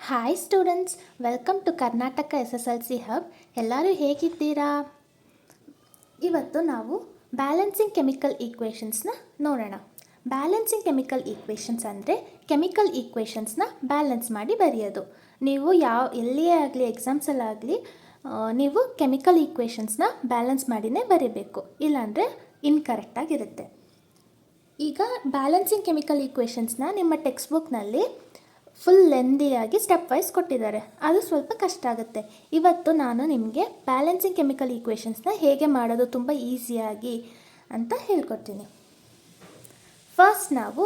Hi students, welcome to Karnataka SSLC hub. ಎಲ್ಲರೂ ಹೇಗಿದ್ದೀರಾ? ಇವತ್ತು ನಾವು ಬ್ಯಾಲೆನ್ಸಿಂಗ್ ಕೆಮಿಕಲ್ ಈಕ್ವೇಷನ್ಸ್ನ ನೋಡೋಣ. ಬ್ಯಾಲೆನ್ಸಿಂಗ್ ಕೆಮಿಕಲ್ ಈಕ್ವೇಷನ್ಸ್ ಅಂದರೆ ಕೆಮಿಕಲ್ ಈಕ್ವೇಷನ್ಸ್ನ ಬ್ಯಾಲೆನ್ಸ್ ಮಾಡಿ ಬರೆಯೋದು. ನೀವು ಎಲ್ಲಿಯೇ ಆಗಲಿ ಎಕ್ಸಾಮ್ಸಲ್ಲಾಗಲಿ ನೀವು ಕೆಮಿಕಲ್ ಈಕ್ವೇಷನ್ಸ್ನ ಬ್ಯಾಲೆನ್ಸ್ ಮಾಡಿನೇ ಬರೀಬೇಕು, ಇಲ್ಲಾಂದರೆ ಇನ್ಕರೆಕ್ಟಾಗಿರುತ್ತೆ. ಈಗ ಬ್ಯಾಲೆನ್ಸಿಂಗ್ ಕೆಮಿಕಲ್ ಈಕ್ವೇಷನ್ಸ್ನ ನಿಮ್ಮ ಟೆಕ್ಸ್ಟ್ ಬುಕ್ನಲ್ಲಿ ಫುಲ್ ಲೆಂದಿಯಾಗಿ ಸ್ಟೆಪ್ ವೈಸ್ ಕೊಟ್ಟಿದ್ದಾರೆ. ಅದು ಸ್ವಲ್ಪ ಕಷ್ಟ ಆಗುತ್ತೆ. ಇವತ್ತು ನಾನು ನಿಮಗೆ ಬ್ಯಾಲೆನ್ಸಿಂಗ್ ಕೆಮಿಕಲ್ ಈಕ್ವೇಷನ್ಸ್ನ ಹೇಗೆ ಮಾಡೋದು ತುಂಬ ಈಸಿಯಾಗಿ ಅಂತ ಹೇಳ್ಕೊಡ್ತೀನಿ. ಫಸ್ಟ್ ನಾವು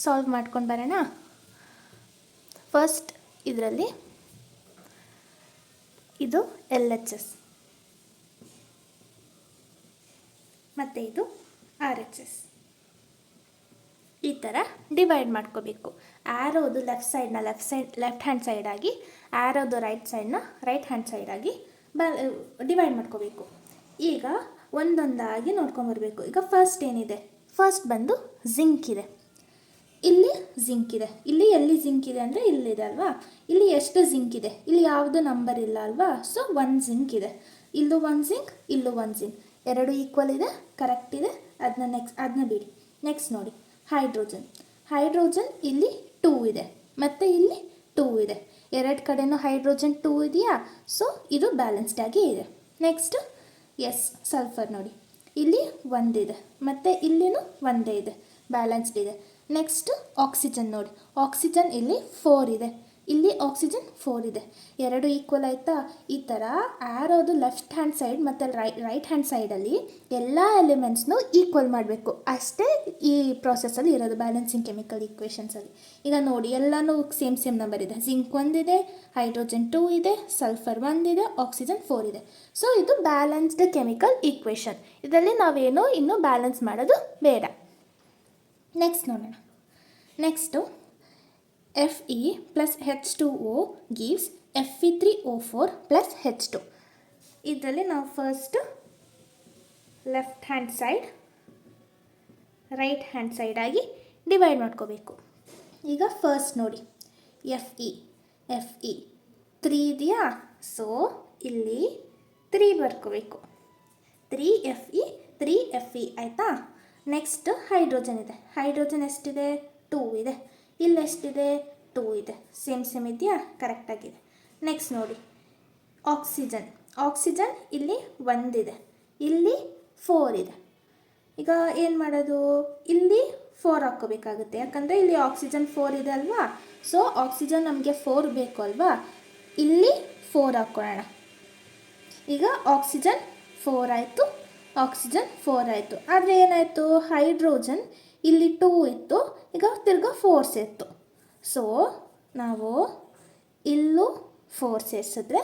ಸಾಲ್ವ್ ಮಾಡ್ಕೊಂಡು ಬರೋಣ. ಫಸ್ಟ್ ಇದರಲ್ಲಿ ಇದು LHS ಮತ್ತು ಇದು RHS. ಈ ಥರ ಡಿವೈಡ್ ಮಾಡ್ಕೋಬೇಕು. ಆ್ಯರೋದು ಲೆಫ್ಟ್ ಹ್ಯಾಂಡ್ ಸೈಡಾಗಿ, ಆ್ಯರೋದು ರೈಟ್ ಹ್ಯಾಂಡ್ ಸೈಡಾಗಿ ಡಿವೈಡ್ ಮಾಡ್ಕೋಬೇಕು. ಈಗ ಒಂದೊಂದಾಗಿ ನೋಡ್ಕೊಂಬರ್ಬೇಕು. ಈಗ ಫಸ್ಟ್ ಏನಿದೆ, ಫಸ್ಟ್ ಬಂದು ಜಿಂಕ್ ಇದೆ. ಇಲ್ಲಿ ಜಿಂಕ್ ಇದೆ. ಇಲ್ಲಿ ಎಲ್ಲಿ ಜಿಂಕ್ ಇದೆ ಅಂದರೆ ಇಲ್ಲಿದೆ ಅಲ್ವಾ? ಇಲ್ಲಿ ಎಷ್ಟು ಜಿಂಕ್ ಇದೆ? ಇಲ್ಲಿ ಯಾವುದು ನಂಬರ್ ಇಲ್ಲ ಅಲ್ವಾ? ಸೊ 1 ಜಿಂಕ್ ಇದೆ. ಇಲ್ಲೂ 1 ಜಿಂಕ್, ಇಲ್ಲೂ 1 ಜಿಂಕ್, ಎರಡು ಈಕ್ವಲ್ ಇದೆ, ಕರೆಕ್ಟ್ ಇದೆ. ಅದನ್ನ ಬಿಡಿ. ನೆಕ್ಸ್ಟ್ ನೋಡಿ, ಹೈಡ್ರೋಜನ್ ಇಲ್ಲಿ 2 ಇದೆ ಮತ್ತು ಇಲ್ಲಿ 2 ಇದೆ. ಎರಡು ಕಡೆನೂ ಹೈಡ್ರೋಜನ್ 2 ಇದೆಯಾ? ಸೊ ಇದು ಬ್ಯಾಲೆನ್ಸ್ಡ್ ಆಗಿ ಇದೆ. ನೆಕ್ಸ್ಟ್ ಸಲ್ಫರ್ ನೋಡಿ, ಇಲ್ಲಿ 1 ಇದೆ ಮತ್ತು ಇಲ್ಲಿನೂ 1 ಇದೆ, ಬ್ಯಾಲೆನ್ಸ್ಡ್ ಇದೆ. ನೆಕ್ಸ್ಟ್ ಆಕ್ಸಿಜನ್ ನೋಡಿ, ಆಕ್ಸಿಜನ್ ಇಲ್ಲಿ 4 ಇದೆ, ಇಲ್ಲಿ ಆಕ್ಸಿಜನ್ 4 ಇದೆ, ಎರಡು ಈಕ್ವಲ್ ಆಯಿತಾ? ಈ ಥರ ಆ್ಯರೋದು ಲೆಫ್ಟ್ ಹ್ಯಾಂಡ್ ಸೈಡ್ ಮತ್ತು ರೈಟ್ ಹ್ಯಾಂಡ್ ಸೈಡಲ್ಲಿ ಎಲ್ಲ ಎಲಿಮೆಂಟ್ಸ್ನೂ ಈಕ್ವಲ್ ಮಾಡಬೇಕು. ಅಷ್ಟೇ ಈ ಪ್ರಾಸೆಸ್ಸಲ್ಲಿ ಇರೋದು ಬ್ಯಾಲೆನ್ಸಿಂಗ್ ಕೆಮಿಕಲ್ ಈಕ್ವೇಷನ್ಸಲ್ಲಿ. ಈಗ ನೋಡಿ, ಎಲ್ಲನೂ ಸೇಮ್ ನಂಬರ್ ಇದೆ. ಜಿಂಕ್ 1 ಇದೆ, ಹೈಡ್ರೋಜನ್ 2 ಇದೆ, ಸಲ್ಫರ್ 1 ಇದೆ, ಆಕ್ಸಿಜನ್ 4 ಇದೆ. ಸೊ ಇದು ಬ್ಯಾಲೆನ್ಸ್ಡ್ ಕೆಮಿಕಲ್ ಈಕ್ವೇಷನ್. ಇದರಲ್ಲಿ ನಾವೇನೋ ಇನ್ನೂ ಬ್ಯಾಲೆನ್ಸ್ ಮಾಡೋದು ಬೇಡ. ನೆಕ್ಸ್ಟ್ ನೋಡೋಣ. Next Fe plus H2O gives Fe3O4 plus H2. ಇದರಲ್ಲಿ ನಾವು first left hand side right hand ಸೈಡಾಗಿ ಡಿವೈಡ್ ಮಾಡ್ಕೋಬೇಕು. ಈಗ ಫಸ್ಟ್ ನೋಡಿ, Fe 3 ಇದೆಯಾ? ಸೊ ಇಲ್ಲಿ 3 ಬರ್ಕೋಬೇಕು. 3Fe ಆಯಿತಾ? ನೆಕ್ಸ್ಟ್ ಹೈಡ್ರೋಜನ್ ಇದೆ. ಹೈಡ್ರೋಜನ್ ಎಷ್ಟಿದೆ? 2 ಇದೆ. ಇಲ್ಲೆಷ್ಟಿದೆ? 2 ಇದೆ. ಸೇಮ್ ಇದೆಯಾ? ಕರೆಕ್ಟಾಗಿದೆ. ನೆಕ್ಸ್ಟ್ ನೋಡಿ, ಆಕ್ಸಿಜನ್ ಇಲ್ಲಿ 1 ಇದೆ, ಇಲ್ಲಿ 4 ಇದೆ. ಈಗ ಏನು ಮಾಡೋದು? ಇಲ್ಲಿ 4 ಹಾಕ್ಕೋಬೇಕಾಗುತ್ತೆ, ಯಾಕಂದರೆ ಇಲ್ಲಿ ಆಕ್ಸಿಜನ್ 4 ಇದೆ ಅಲ್ವಾ? ಸೊ ಆಕ್ಸಿಜನ್ ನಮಗೆ 4 ಬೇಕು ಅಲ್ವಾ? ಇಲ್ಲಿ 4 ಹಾಕ್ಕೊಳ್ಳೋಣ. ಈಗ ಆಕ್ಸಿಜನ್ 4 ಆಯಿತು, ಆದರೆ ಏನಾಯಿತು? ಹೈಡ್ರೋಜನ್ ಇಲ್ಲಿ 2 ಇತ್ತು, ಈಗ ತಿರ್ಗಾ 4 ಸೇರಿತು. ಸೊ ನಾವು ಇಲ್ಲೂ 4 ಸೇರಿಸಿದ್ರೆ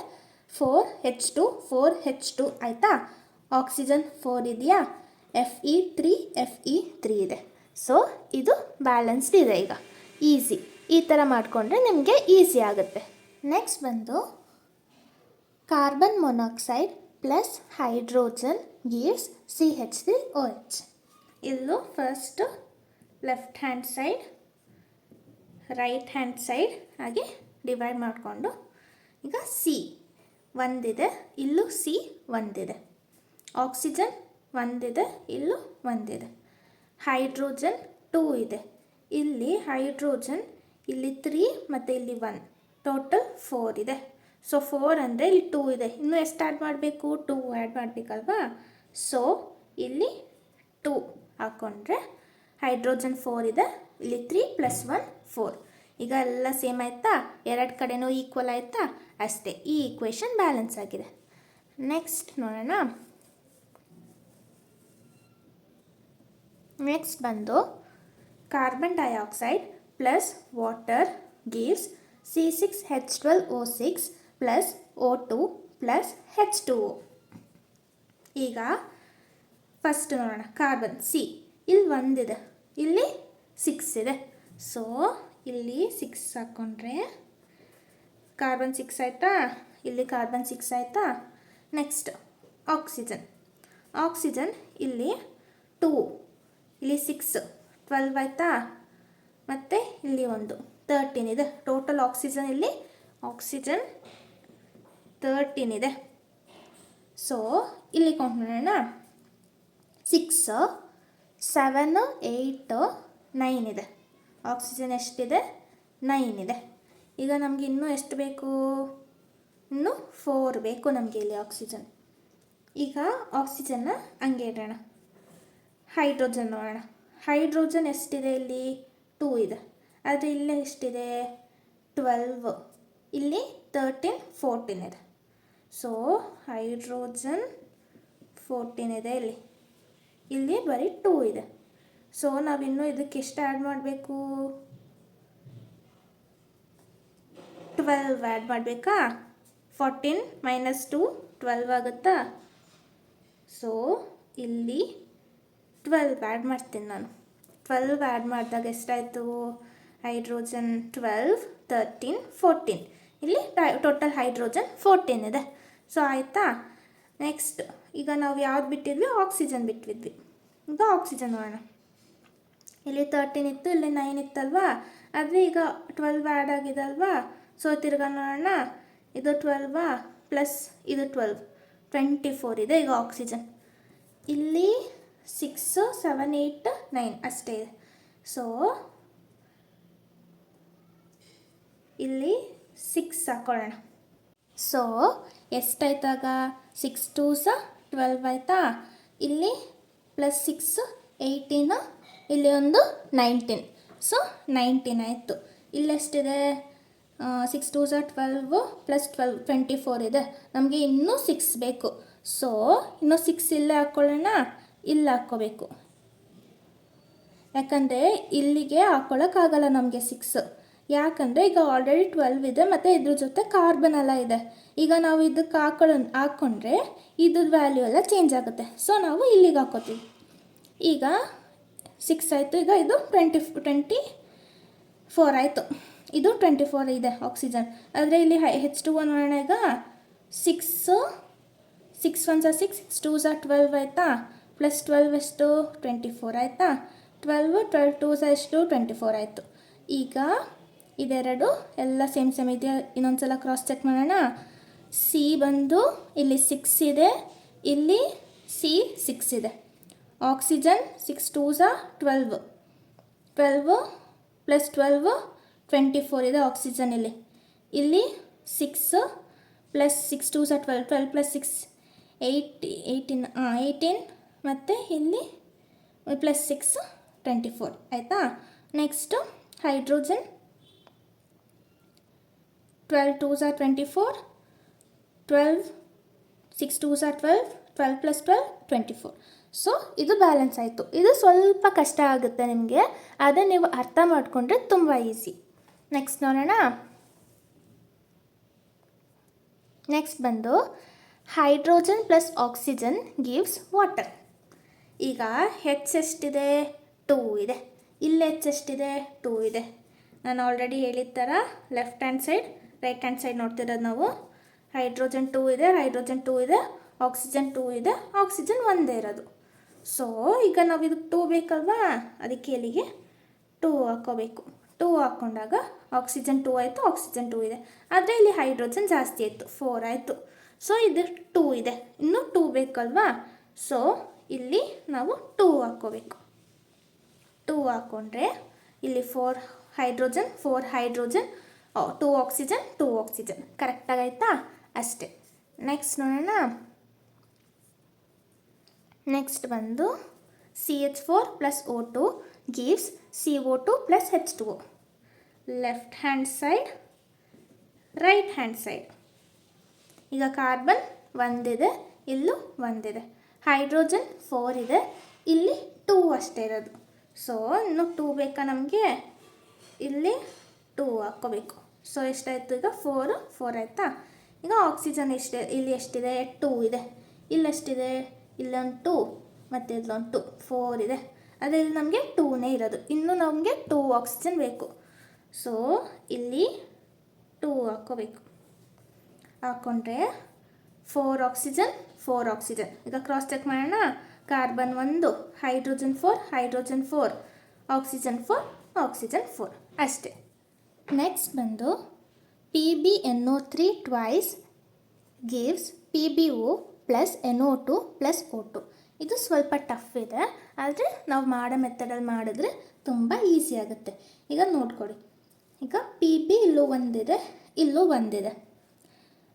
4H2 ಆಯಿತಾ? ಆಕ್ಸಿಜನ್ 4 ಇದೆಯಾ? Fe3 ಇದೆ. ಸೊ ಇದು ಬ್ಯಾಲೆನ್ಸ್ಡ್ ಇದೆ. ಈಗ ಈಸಿ, ಈ ಥರ ಮಾಡಿಕೊಂಡ್ರೆ ನಿಮಗೆ ಈಸಿ ಆಗುತ್ತೆ. ನೆಕ್ಸ್ಟ್ ಬಂದು carbon monoxide plus hydrogen gives CH3OH. ಇಲ್ಲೂ first left hand side right hand side ಹಾಗೆ ಡಿವೈಡ್ ಮಾಡಿಕೊಂಡು, ಈಗ C 1 ಇದೆ, ಇಲ್ಲೂ C 1 ಇದೆ, ಆಕ್ಸಿಜನ್ 1 ಇದೆ, ಇಲ್ಲೂ 1 ಇದೆ, ಹೈಡ್ರೋಜನ್ 2 ಇದೆ, ಇಲ್ಲಿ ಹೈಡ್ರೋಜನ್ ಇಲ್ಲಿ 3 ಮತ್ತು ಇಲ್ಲಿ 1, ಟೋಟಲ್ 4 ಇದೆ. ಸೊ 4 ಅಂದರೆ ಇಲ್ಲಿ 2 ಇದೆ, ಇನ್ನೂ ಎಷ್ಟು ಆ್ಯಡ್ ಮಾಡಬೇಕು? 2 ಆ್ಯಡ್ ಮಾಡಬೇಕಲ್ವಾ? ಸೊ ಇಲ್ಲಿ 2 ಹಾಕ್ಕೊಂಡ್ರೆ ಹೈಡ್ರೋಜನ್ 4 ಇದೆ, ಇಲ್ಲಿ 3 + 1 4. ಈಗ ಎಲ್ಲ ಸೇಮ್ ಆಯಿತಾ? ಎರಡು ಕಡೆನೂ ಈಕ್ವಲ್ ಆಯಿತಾ? ಅಷ್ಟೇ, ಈ ಈಕ್ವೇಷನ್ ಬ್ಯಾಲೆನ್ಸ್ ಆಗಿದೆ. ನೆಕ್ಸ್ಟ್ ನೋಡೋಣ. ನೆಕ್ಸ್ಟ್ ಬಂದು carbon dioxide plus water gives C6H12O6 plus O2 plus H2O. ಈಗ ಫಸ್ಟ್ ನೋಡೋಣ. ಕಾರ್ಬನ್ ಇಲ್ಲಿ 1 ಇದೆ, ಇಲ್ಲಿ 6 ಇದೆ. ಸೊ ಇಲ್ಲಿ 6 ಹಾಕ್ಕೊಂಡ್ರೆ ಕಾರ್ಬನ್ 6 ಆಯಿತಾ? ಇಲ್ಲಿ ಕಾರ್ಬನ್ 6 ಆಯಿತಾ? ನೆಕ್ಸ್ಟ್ ಆಕ್ಸಿಜನ್ ಇಲ್ಲಿ 2, ಇಲ್ಲಿ 6 12 ಆಯಿತಾ? ಮತ್ತು ಇಲ್ಲಿ 1 13 ಇದೆ. ಟೋಟಲ್ ಆಕ್ಸಿಜನ್ ಇಲ್ಲಿ ಆಕ್ಸಿಜನ್ 13 ಇದೆ. ಸೊ ಇಲ್ಲಿ ಕೌಂಟ್ ಮಾಡೋಣ. 6 7 8 9 ಇದೆ. ಆಕ್ಸಿಜನ್ ಎಷ್ಟಿದೆ? 9 ಇದೆ. ಈಗ ನಮಗೆ ಇನ್ನೂ ಎಷ್ಟು ಬೇಕು? ಇನ್ನು 4 ಬೇಕು ನಮಗೆ ಇಲ್ಲಿ ಆಕ್ಸಿಜನ್. ಈಗ ಆಕ್ಸಿಜನ್ನ ಹಂಗೆ ಇಡೋಣ. ಹೈಡ್ರೋಜನ್ ನೋಡೋಣ. ಹೈಡ್ರೋಜನ್ ಎಷ್ಟಿದೆ ಇಲ್ಲಿ? 2 ಇದೆ. ಆದರೆ ಇಲ್ಲೇ ಎಷ್ಟಿದೆ? 12. ಇಲ್ಲಿ 13 14 ಇದೆ. ಸೊ ಹೈಡ್ರೋಜನ್ 14 ಇದೆ ಇಲ್ಲಿ. ಇಲ್ಲಿ ಬರೀ 2 ಇದೆ. ಸೊ ನಾವಿನ್ನೂ ಇದಕ್ಕೆ ಎಷ್ಟು ಆ್ಯಡ್ ಮಾಡಬೇಕು? 12 ಆ್ಯಡ್ ಮಾಡಬೇಕಾ? 14 ಮೈನಸ್ 2 12 ಆಗುತ್ತಾ? ಸೊ ಇಲ್ಲಿ 12 ಆ್ಯಡ್ ಮಾಡ್ತೀನಿ ನಾನು. 12 ಆ್ಯಡ್ ಮಾಡಿದಾಗ ಎಷ್ಟಾಯಿತು? ಹೈಡ್ರೋಜನ್ 12 13 14. ಇಲ್ಲಿ ಟೋಟಲ್ ಹೈಡ್ರೋಜನ್ 14 ಇದೆ. ಸೊ ಆಯಿತಾ? ನೆಕ್ಸ್ಟ್ ಈಗ ನಾವು ಯಾವ್ದು ಬಿಟ್ಟಿದ್ವಿ? ಆಕ್ಸಿಜನ್ ಬಿಟ್ಟಿದ್ವಿ. ಈಗ ಆಕ್ಸಿಜನ್ ನೋಡೋಣ. ಇಲ್ಲಿ 13 ಇತ್ತು, ಇಲ್ಲಿ 9 ಇತ್ತಲ್ವಾ? ಆದರೆ ಈಗ 12 ಆ್ಯಡ್ ಆಗಿದೆ ಅಲ್ವಾ? ಸೊ ತಿರ್ಗಾ ನೋಡೋಣ. ಇದು 12 ಪ್ಲಸ್ ಇದು 12 24 ಇದೆ ಈಗ ಆಕ್ಸಿಜನ್. ಇಲ್ಲಿ 6 7 8 9 ಅಷ್ಟೇ ಇದೆ. ಸೊ ಇಲ್ಲಿ 6 ಹಾಕೊಳ್ಳೋಣ. ಸೊ ಎಷ್ಟಾಯ್ತಾಗ? 6 2s 12 ಆಯಿತಾ? ಇಲ್ಲಿ ಪ್ಲಸ್ 6 18, ಇಲ್ಲಿ ಒಂದು 19. ಸೊ 19 ಆಯಿತು. ಇಲ್ಲೆಷ್ಟಿದೆ? 6 2s 12 ಪ್ಲಸ್ 12 24 ಇದೆ. ನಮಗೆ ಇನ್ನೂ 6 ಬೇಕು. ಸೊ ಇನ್ನೂ 6 ಇಲ್ಲೇ ಹಾಕ್ಕೊಳ್ಳೋಣ. ಇಲ್ಲಿ ಹಾಕ್ಕೋಬೇಕು, ಯಾಕಂದರೆ ಇಲ್ಲಿಗೆ ಹಾಕ್ಕೊಳ್ಳೋಕ್ಕಾಗಲ್ಲ ನಮಗೆ 6. ಯಾಕಂದರೆ ಈಗ ಆಲ್ರೆಡಿ 12 ಇದೆ ಮತ್ತು ಇದ್ರ ಜೊತೆ ಕಾರ್ಬನ್ ಎಲ್ಲ ಇದೆ. ಈಗ ನಾವು ಇದಕ್ಕೆ ಹಾಕ್ಕೊಂಡ್ರೆ ಇದ್ರದ್ದು ವ್ಯಾಲ್ಯೂ ಎಲ್ಲ ಚೇಂಜ್ ಆಗುತ್ತೆ. ಸೊ ನಾವು ಇಲ್ಲಿಗೆ ಹಾಕ್ಕೋತೀವಿ. ಈಗ 6 ಆಯಿತು. ಈಗ ಇದು 24 ಆಯಿತು. ಇದು 24 ಇದೆ ಆಕ್ಸಿಜನ್. ಆದರೆ ಇಲ್ಲಿ H2O ನೋಡೋಣ. ಈಗ 6 6 1s 6 6 2s 12 ಆಯಿತಾ? ಪ್ಲಸ್ 12 ಎಷ್ಟು? 24 ಆಯಿತಾ? 12 12 2s ಎಷ್ಟು? 24 ಆಯಿತು. ಈಗ ಇದೆರಡು ಎಲ್ಲ ಸೇಮ್ ಇದೆಯಾ? ಇನ್ನೊಂದು ಸಲ ಕ್ರಾಸ್ ಚೆಕ್ ಮಾಡೋಣ. ಸಿ ಬಂದು ಇಲ್ಲಿ 6 ಇದೆ, ಇಲ್ಲಿ ಸಿ 6 ಇದೆ. ಆಕ್ಸಿಜನ್ 6 2s 12 12 ಪ್ಲಸ್ 12 24 ಇದೆ ಆಕ್ಸಿಜನ್. ಇಲ್ಲಿ 6 ಪ್ಲಸ್ 6 2s 12 12 ಪ್ಲಸ್ 6 18 ಮತ್ತು ಇಲ್ಲಿ ಪ್ಲಸ್ 6 24 ಆಯಿತಾ? Next hydrogen 12 2s 24 12 6 2s 12 12 plus 12 24. So ಇದು ಬ್ಯಾಲೆನ್ಸ್ ಆಯಿತು. ಇದು ಸ್ವಲ್ಪ ಕಷ್ಟ ಆಗುತ್ತೆ ನಿಮಗೆ, ಆದರೆ ನೀವು ಅರ್ಥ ಮಾಡಿಕೊಂಡ್ರೆ ತುಂಬ ಈಸಿ. ನೆಕ್ಸ್ಟ್ ನೋಡೋಣ. ನೆಕ್ಸ್ಟ್ ಬಂದು hydrogen plus oxygen gives water. ಈಗ ಹೆಚ್ ಎಷ್ಟಿದೆ? 2 ಇದೆ. ಇಲ್ಲಿ ಹೆಚ್ ಎಷ್ಟಿದೆ? 2 ಇದೆ. ನಾನು ಆಲ್ರೆಡಿ ಹೇಳಿದ ಥರ left hand side right hand side ನೋಡ್ತಿರೋದು ನಾವು. ಹೈಡ್ರೋಜನ್ 2 ಇದೆ, ಹೈಡ್ರೋಜನ್ 2 ಇದೆ, ಆಕ್ಸಿಜನ್ 2 ಇದೆ, ಆಕ್ಸಿಜನ್ ಒಂದೇ ಇರೋದು. ಸೊ ಈಗ ನಾವು ಇದಕ್ಕೆ 2 ಬೇಕಲ್ವಾ? ಅದಕ್ಕೆ ಇಲ್ಲಿಗೆ 2 ಹಾಕ್ಕೋಬೇಕು. 2 ಹಾಕ್ಕೊಂಡಾಗ ಆಕ್ಸಿಜನ್ 2 ಆಯಿತು, ಆಕ್ಸಿಜನ್ 2 ಇದೆ. ಆದರೆ ಇಲ್ಲಿ ಹೈಡ್ರೋಜನ್ ಜಾಸ್ತಿ ಆಯಿತು, 4 ಆಯಿತು. ಸೊ ಇದು 2 ಇದೆ, ಇನ್ನೂ 2 ಬೇಕಲ್ವಾ? ಸೊ ಇಲ್ಲಿ ನಾವು 2 ಹಾಕ್ಕೋಬೇಕು. 2 ಹಾಕ್ಕೊಂಡ್ರೆ ಇಲ್ಲಿ 4 ಹೈಡ್ರೋಜನ್ 4 ಹೈಡ್ರೋಜನ್ 2 ಆಕ್ಸಿಜನ್ 2 ಆಕ್ಸಿಜನ್ ಕರೆಕ್ಟಾಗಾಯ್ತಾ? ಅಷ್ಟೇ. ನೆಕ್ಸ್ಟ್ ನೋಡೋಣ. ನೆಕ್ಸ್ಟ್ ಬಂದು CH4 plus O2 gives CO2 plus H2O. Left hand side right hand side. ಈಗ ಕಾರ್ಬನ್ ಒಂದಿದೆ, ಇಲ್ಲೂ ಒಂದಿದೆ. ಹೈಡ್ರೋಜನ್ 4 ಇದೆ, ಇಲ್ಲಿ 2 ಅಷ್ಟೇ ಇರೋದು. ಸೊ ಇನ್ನು 2 ಬೇಕಾ ನಮಗೆ? ಇಲ್ಲಿ 2 ಹಾಕ್ಕೋಬೇಕು. ಸೊ ಎಷ್ಟಾಯಿತು? ಈಗ 4 ಆಯಿತಾ? ಈಗ ಆಕ್ಸಿಜನ್ ಇಲ್ಲಿ ಎಷ್ಟಿದೆ? 2 ಇದೆ. ಇಲ್ಲೆಷ್ಟಿದೆ? ಇಲ್ಲೊಂದು 2 ಮತ್ತು ಇಲ್ಲೊಂದು 2 4 ಇದೆ. ಅದೇ ಇಲ್ಲಿ ನಮಗೆ 2ನೇ ಇರೋದು. ಇನ್ನೂ ನಮಗೆ 2 ಆಕ್ಸಿಜನ್ ಬೇಕು. ಸೊ ಇಲ್ಲಿ 2 ಹಾಕ್ಕೋಬೇಕು. ಹಾಕ್ಕೊಂಡ್ರೆ 4 ಆಕ್ಸಿಜನ್ 4 ಆಕ್ಸಿಜನ್. ಈಗ ಕ್ರಾಸ್ ಚೆಕ್ ಮಾಡೋಣ. Carbon 1, hydrogen 4 hydrogen 4, oxygen 4 oxygen 4 ಅಷ್ಟೇ. ನೆಕ್ಸ್ಟ್ ಬಂದು PbNO3 twice gives PbO plus NO2 plus O2. ಇದು ಸ್ವಲ್ಪ ಟಫ್ ಇದೆ, ಆದರೆ ನಾವು ಮಾಡೋ ಮೆಥಡಲ್ಲಿ ಮಾಡಿದ್ರೆ ತುಂಬ ಈಸಿ ಆಗುತ್ತೆ. ಈಗ ನೋಡ್ಕೊಳ್ಳಿ, ಈಗ Pb ಇಲ್ಲೂ ಒಂದಿದೆ, ಇಲ್ಲೂ ಒಂದಿದೆ.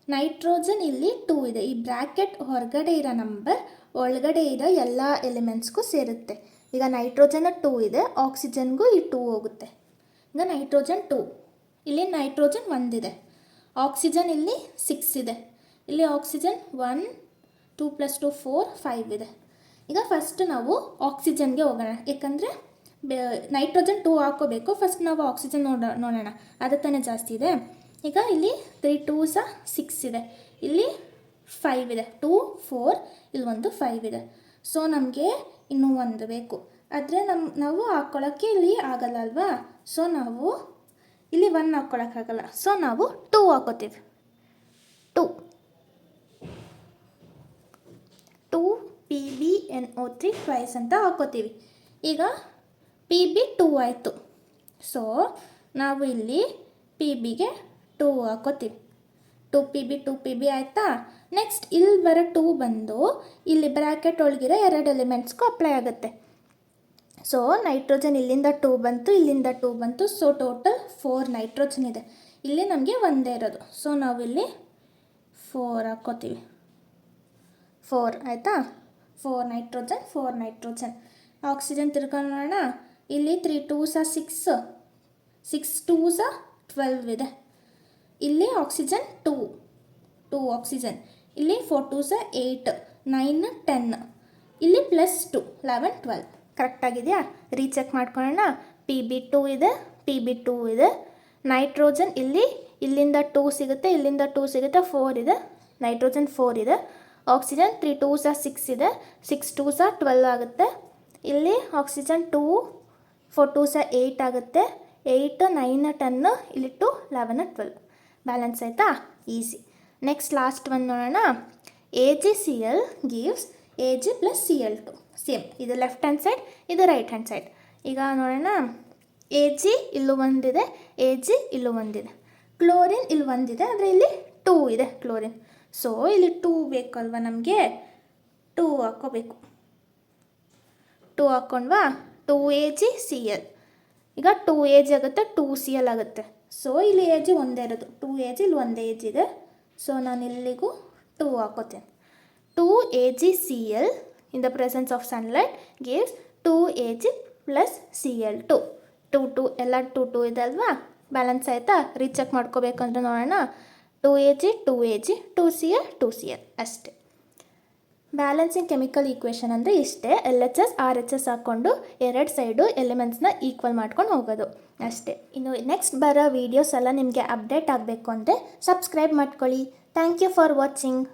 ನೈಟ್ರೋಜನ್ ಇಲ್ಲಿ 2 ಇದೆ. ಈ ಬ್ರ್ಯಾಕೆಟ್ ಹೊರಗಡೆ ಇರೋ ನಂಬರ್ ಒಳಗಡೆ ಇರೋ ಎಲ್ಲ ಎಲಿಮೆಂಟ್ಸ್ಗೂ ಸೇರುತ್ತೆ. ಈಗ ನೈಟ್ರೋಜನ್ 2 ಇದೆ, ಆಕ್ಸಿಜನ್ಗೂ ಈ 2 ಹೋಗುತ್ತೆ. ಈಗ ನೈಟ್ರೋಜನ್ 2, ಇಲ್ಲಿ ನೈಟ್ರೋಜನ್ 1 ಇದೆ, ಆಕ್ಸಿಜನ್ ಇಲ್ಲಿ 6 ಇದೆ, ಇಲ್ಲಿ ಆಕ್ಸಿಜನ್ 1 2 + 2 4 5 ಇದೆ. ಈಗ ಫಸ್ಟ್ ನಾವು ಆಕ್ಸಿಜನ್ಗೆ ಹೋಗೋಣ, ಯಾಕಂದರೆ ನೈಟ್ರೋಜನ್ 2 ಹಾಕೋಬೇಕು. ಫಸ್ಟ್ ನಾವು ಆಕ್ಸಿಜನ್ ನೋಡೋಣ, ಅದು ತಾನೇ ಜಾಸ್ತಿ ಇದೆ. ಈಗ ಇಲ್ಲಿ 3 2s 6 ಇದೆ, ಇಲ್ಲಿ 5 ಇದೆ, 2 4, ಇಲ್ಲಿ ಒಂದು 5 ಇದೆ. ಸೊ ನಮಗೆ ಇನ್ನೂ ಒಂದು ಬೇಕು, ಆದರೆ ನಾವು ಹಾಕ್ಕೊಳ್ಳೋಕ್ಕೆ ಇಲ್ಲಿ ಆಗಲ್ಲ ಅಲ್ವಾ. ಸೊ ನಾವು ಇಲ್ಲಿ 1 ಹಾಕ್ಕೊಳ್ಳೋಕ್ಕಾಗಲ್ಲ, ಸೊ ನಾವು 2 ಹಾಕೋತೀವಿ. 2 PbNO3 ಟ್ವೈಸ್ ಅಂತ ಹಾಕೋತೀವಿ. ಈಗ Pb 2 ಆಯಿತು, ಸೊ ನಾವು ಇಲ್ಲಿ Pbಗೆ 2 ಹಾಕೋತೀವಿ. 2 Pb ಆಯಿತಾ. ನೆಕ್ಸ್ಟ್ ಇಲ್ಲಿ ಬರೋ 2 ಬಂದು ಇಲ್ಲಿ ಬ್ರ್ಯಾಕೆಟ್ ಒಳಗಿರೋ 2 ಎಲಿಮೆಂಟ್ಸ್ಗೂ ಅಪ್ಲೈ ಆಗುತ್ತೆ. ಸೊ ನೈಟ್ರೋಜನ್ ಇಲ್ಲಿಂದ 2 ಬಂತು, ಇಲ್ಲಿಂದ 2 ಬಂತು, ಸೊ ಟೋಟಲ್ 4 ನೈಟ್ರೋಜನ್ ಇದೆ. ಇಲ್ಲಿ ನಮಗೆ ಒಂದೇ ಇರೋದು, ಸೊ ನಾವು ಇಲ್ಲಿ 4 ಹಾಕ್ಕೋತೀವಿ. 4 ಆಯಿತಾ. 4 ನೈಟ್ರೋಜನ್. ಆಕ್ಸಿಜನ್ ತಿರ್ಕೊಳ್ಳೋಣ, ಇಲ್ಲಿ 3 2s 6, 6 2s 12 ಇದೆ. ಇಲ್ಲಿ ಆಕ್ಸಿಜನ್ 2 ಆಕ್ಸಿಜನ್, ಇಲ್ಲಿ 4 2s 8 9 10, ಇಲ್ಲಿ +2 11 12. ಕರೆಕ್ಟಾಗಿದೆಯಾ? ರೀಚೆಕ್ ಮಾಡ್ಕೊಳ್ಳೋಣ. Pb2 ಇದೆ, ನೈಟ್ರೋಜನ್ ಇಲ್ಲಿಂದ 2 ಸಿಗುತ್ತೆ, ಇಲ್ಲಿಂದ 2 ಸಿಗುತ್ತೆ, 4 ಇದೆ, ನೈಟ್ರೋಜನ್ 4 ಇದೆ. ಆಕ್ಸಿಜನ್ 3 2s 6 ಇದೆ, 6 2s 12 ಆಗುತ್ತೆ. ಇಲ್ಲಿ ಆಕ್ಸಿಜನ್ 2 4 2s 8 ಆಗುತ್ತೆ, 8 9 10, ಇಲ್ಲಿ 2 11 12. ಬ್ಯಾಲೆನ್ಸ್ ಆಯಿತಾ? ಈಸಿ. ನೆಕ್ಸ್ಟ್ ಲಾಸ್ಟ್ ಒಂದು ನೋಡೋಣ. AgCl gives Ag + Cl2. Same, ಇದು ಲೆಫ್ಟ್ ಹ್ಯಾಂಡ್ ಸೈಡ್, ಇದು ರೈಟ್ ಹ್ಯಾಂಡ್ ಸೈಡ್. ಈಗ ನೋಡೋಣ, Ag ಇಲ್ಲೂ ಒಂದಿದೆ, Ag ಇಲ್ಲೂ ಒಂದಿದೆ. ಕ್ಲೋರಿನ್ ಇಲ್ಲಿ ಒಂದಿದೆ, ಆದರೆ ಇಲ್ಲಿ 2 ಇದೆ ಕ್ಲೋರಿನ್. ಸೊ ಇಲ್ಲಿ 2 ಬೇಕಲ್ವ ನಮಗೆ, 2 ಹಾಕ್ಕೋಬೇಕು. 2 ಹಾಕ್ಕೊಂಡ್ವಾ, 2AgCl. ಈಗ 2Ag ಆಗುತ್ತೆ, 2Cl ಆಗುತ್ತೆ. ಸೊ ಇಲ್ಲಿ Ag ಒಂದೇ ಇರೋದು, 2Ag ಇಲ್ಲಿ ಒಂದೇ Ag ಇದೆ. ಸೊ ನಾನು ಇಲ್ಲಿಗೂ 2 ಹಾಕೋತೇನೆ. 2AgCl in the presence of sunlight gives 2Ag + Cl2. 2 ಎಲ್ಲ 2 ಇದೆ ಅಲ್ವಾ? ಬ್ಯಾಲೆನ್ಸ್ ಆಯಿತಾ? ರೀಚೆಕ್ ಮಾಡ್ಕೋಬೇಕಂದ್ರೆ ನೋಡೋಣ. 2Ag 2Cl 2Cl ಅಷ್ಟೇ. ಬ್ಯಾಲೆನ್ಸಿಂಗ್ ಕೆಮಿಕಲ್ ಈಕ್ವೇಷನ್ ಅಂದರೆ ಇಷ್ಟೇ. LHS RHS ಹಾಕ್ಕೊಂಡು 2 ಸೈಡು ಎಲಿಮೆಂಟ್ಸ್ನ ಈಕ್ವಲ್ ಮಾಡ್ಕೊಂಡು ಹೋಗೋದು ಅಷ್ಟೇ. ಇನ್ನು ನೆಕ್ಸ್ಟ್ ಬರೋ ವೀಡಿಯೋಸ್ ಎಲ್ಲ ನಿಮಗೆ ಅಪ್ಡೇಟ್ ಆಗಬೇಕು ಅಂದರೆ ಸಬ್ಸ್ಕ್ರೈಬ್ ಮಾಡ್ಕೊಳ್ಳಿ. Thank you for watching.